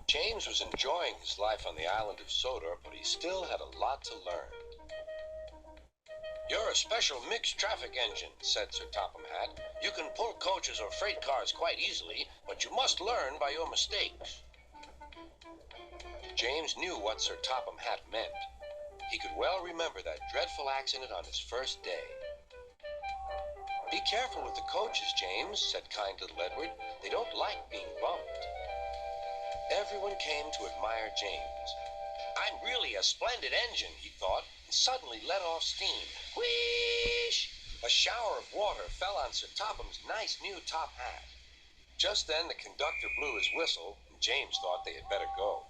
James was enjoying his life on the island of Sodor, but he still had a lot to learn. "You're a special mixed traffic engine," said Sir Topham Hatt. "You can pull coaches or freight cars quite easily, but you must learn by your mistakes." James knew what Sir Topham Hatt meant. He could well remember that dreadful accident on his first day. "Be careful with the coaches, James," said kind little Edward. "They don't like being bumped." Everyone came to admire James. "I'm really a splendid engine," he thought, and suddenly let off steam. Whoosh! A shower of water fell on Sir Topham's nice new top hat. Just then the conductor blew his whistle, and James thought they had better go.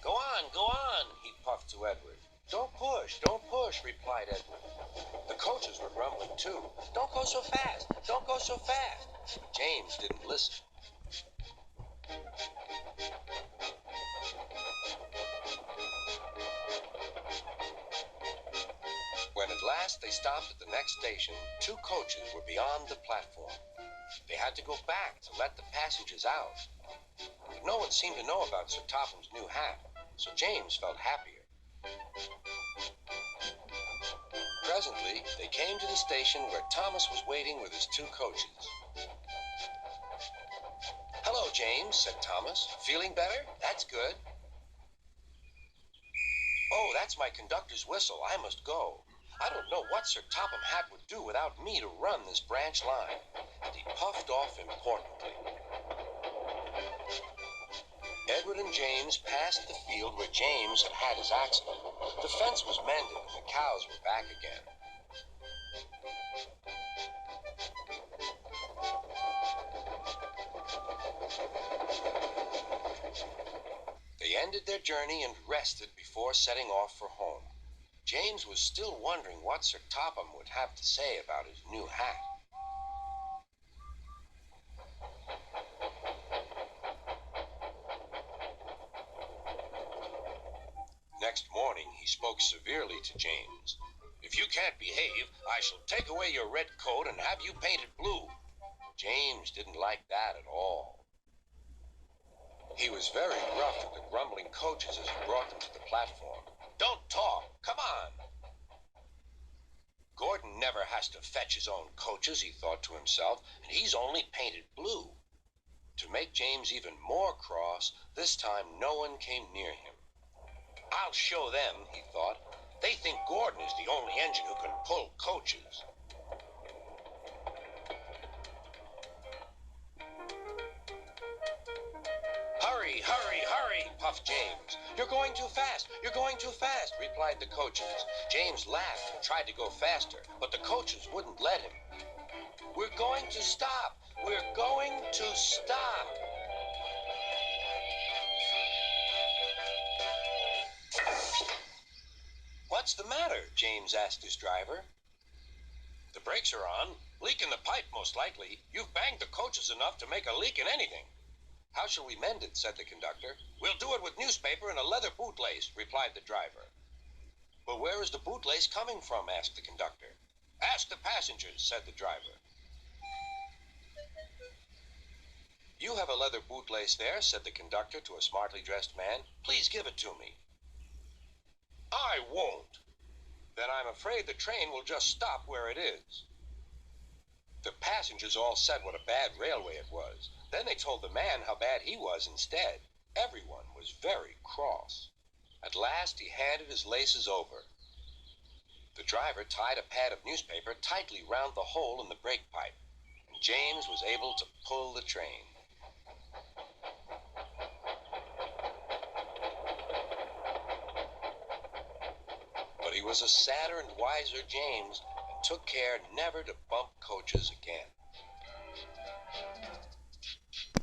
Go on," he puffed to Edward. Don't push," replied Edward. The coaches were grumbling too. Don't go so fast. James didn't listen. When at last they stopped at the next station, 2 coaches were beyond the platform. They had to go back to let the passengers out. But no one seemed to know about Sir Topham's new hat, so James felt happier. Presently, they came to the station where Thomas was waiting with his 2 coaches. "Hello, James," said Thomas. "Feeling better? That's good." "Oh, that's my conductor's whistle. I must go. I don't know what Sir Topham Hatt would do without me to run this branch line." And he puffed off importantly. Edward and James passed the field where James had had his accident. The fence was mended and the cows were back again. They ended their journey and rested before setting off for home. James was still wondering what Sir Topham would have to say about his new hat. Next morning he spoke severely to James. "If you can't behave, I shall take away your red coat and have you painted blue." James didn't like that at all. He was very rough with the grumbling coaches as he brought them to the platform. "Don't talk. Come on." "Gordon never has to fetch his own coaches," he thought to himself, "and he's only painted blue." To make James even more cross, this time no one came near him. "I'll show them," he thought. "They think Gordon is the only engine who can pull coaches." Hurry, puffed James. You're going too fast, replied the coaches. James laughed and tried to go faster, but the coaches wouldn't let him. We're going to stop. "What's the matter?" James asked his driver. "The brakes are on. Leak in the pipe, most likely. You've banged the coaches enough to make a leak in anything." "How shall we mend it?" said the conductor. "We'll do it with newspaper and a leather bootlace," replied the driver. "But where is the bootlace coming from?" asked the conductor. "Ask the passengers," said the driver. "You have a leather bootlace there," said the conductor to a smartly dressed man. "Please give it to me." "I won't." "Then I'm afraid the train will just stop where it is." The passengers all said what a bad railway it was. Then they told the man how bad he was instead. Everyone was very cross. At last he handed his laces over. The driver tied a pad of newspaper tightly round the hole in the brake pipe, and James was able to pull the train. But he was a sadder and wiser James, and took care never to bump coaches again.